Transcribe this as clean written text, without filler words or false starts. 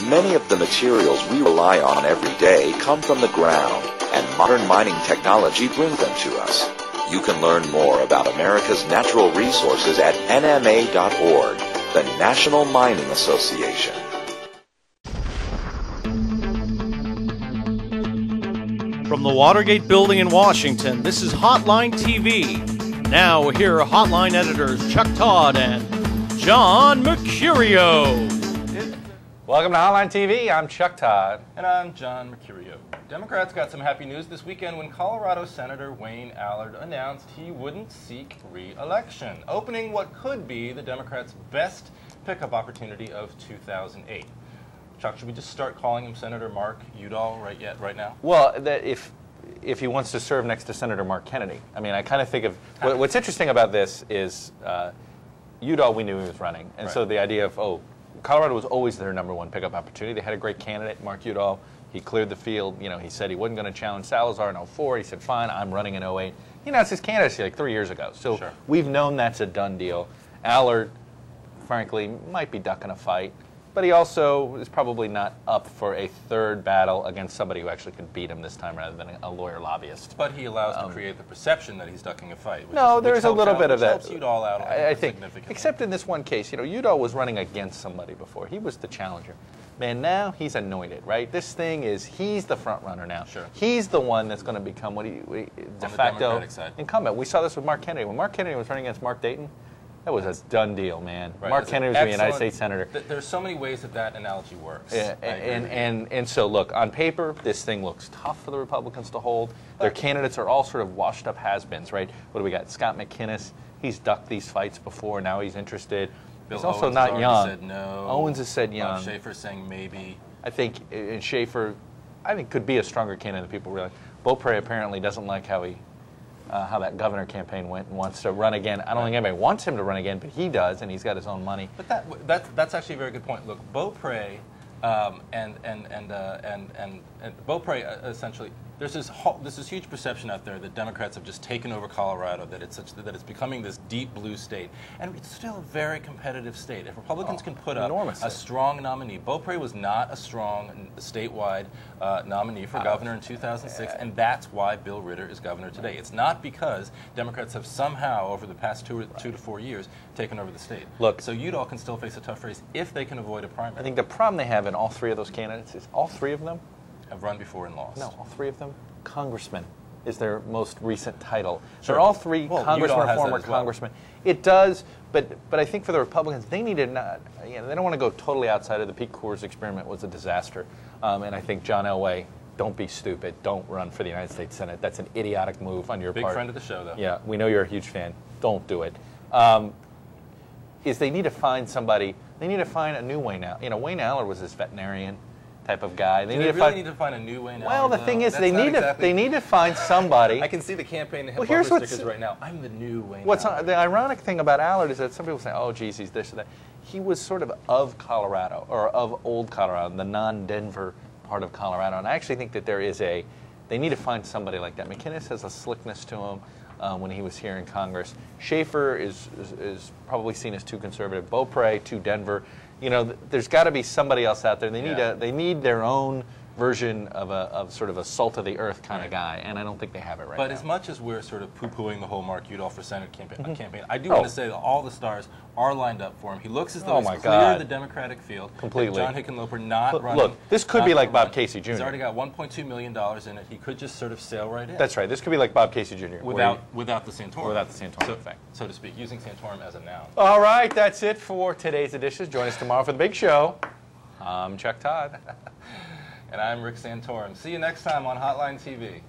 Many of the materials we rely on every day come from the ground, and modern mining technology brings them to us. You can learn more about America's natural resources at nma.org, the National Mining Association. From the Watergate Building in Washington, this is Hotline TV. Now here are Hotline editors Chuck Todd and John Mercurio. Welcome to Hotline TV. I'm Chuck Todd. And I'm John Mercurio. Democrats got some happy news this weekend when Colorado Senator Wayne Allard announced he wouldn't seek re-election, opening what could be the Democrats' best pickup opportunity of 2008. Chuck, should we just start calling him Senator Mark Udall right now? Well, if he wants to serve next to Senator Mark Kennedy. I mean, I kind of think of what's interesting about this is Udall, we knew he was running, and so the idea of Colorado was always their #1 pickup opportunity. They had a great candidate, Mark Udall. He cleared the field. You know, he said he wasn't going to challenge Salazar in 2004. He said, "Fine, I'm running in 2008." He announced his candidacy like 3 years ago, so we've known that's a done deal. Allard, frankly, might be ducking a fight. But he also is probably not up for a third battle against somebody who actually could beat him this time rather than a lawyer lobbyist. But he allows to create the perception that he's ducking a fight. No, there's a little bit of that. Helps Udall out, I think, except in this one case. You know, Udall was running against somebody before. He was the challenger. Man, now he's anointed, right? This thing is, he's the front runner now. Sure. He's the one that's going to become what he de facto incumbent. We saw this with Mark Kennedy. When Mark Kennedy was running against Mark Dayton, that was a done deal, man. Right. Mark Kennedy was the United States Senator. There's so many ways that analogy works. Yeah, and so, look, on paper, this thing looks tough for the Republicans to hold. Their candidates are all sort of washed-up has-beens, right? What do we got? Scott McInnes, he's ducked these fights before. Now he's interested. Bill He's also Owens not young. Said no. Owens has said young. Bob Schaefer saying maybe. I think, and Schaefer, I think, could be a stronger candidate than people realize. Beaupre apparently doesn't like how that governor campaign went and wants to run again. I don't think anybody wants him to run again, but he does, and he's got his own money. But that's actually a very good point. Look, Beaupre and Beaupre essentially. There's this huge perception out there that Democrats have just taken over Colorado, that it's becoming this deep blue state, and it's still a very competitive state. If Republicans can put up a strong nominee, Beaupre was not a strong statewide nominee for governor in 2006, and that's why Bill Ritter is governor today. It's not because Democrats have somehow, over the past two to 4 years, taken over the state. Look, so Udall can still face a tough race if they can avoid a primary. I think the problem they have in all three of those candidates is all three of them have run before and lost. No, all three of them, congressman is their most recent title. Sure. They're all three congressmen or former congressmen. It does, but I think for the Republicans, they need to not, they don't want to go totally outside of the Pete Coors experiment. Was a disaster. And I think John Elway, don't be stupid. Don't run for the United States Senate. That's an idiotic move on your part. Big friend of the show, though. Yeah, we know you're a huge fan. Don't do it. Is they need to find somebody, they need to find a new Wayne Allard. You know, Wayne Allard was this veterinarian type of guy. They really need to find a new Wayne Allard. Well, the thing is, they need to find somebody. I can see the campaign hip bumper stickers right now. I'm the new Wayne Allard. The ironic thing about Allard is that some people say, "Oh, geez, he's this or that." He was sort of Colorado, or of old Colorado, the non-Denver part of Colorado. And I actually think that they need to find somebody like that. McInnes has a slickness to him. When he was here in Congress, Schaefer is probably seen as too conservative. Beaupre, too Denver. You know, there's got to be somebody else out there. They need their own version of sort of a salt of the earth kind of guy, and I don't think they have it right now. But as much as we're sort of poo-pooing the whole Mark Udall for Senate campaign, I do want to say that all the stars are lined up for him. He looks as though he's cleared the Democratic field. Completely. John Hickenlooper not running. Look, this could be like Bob Casey Jr. He's already got $1.2 million in it. He could just sort of sail right in. That's right. This could be like Bob Casey Jr. Without the Santorum. Without the Santorum effect. So to speak, using Santorum as a noun. All right, that's it for today's edition. Join us tomorrow for the big show. I'm Chuck Todd. And I'm Rick Santorum. See you next time on Hotline TV.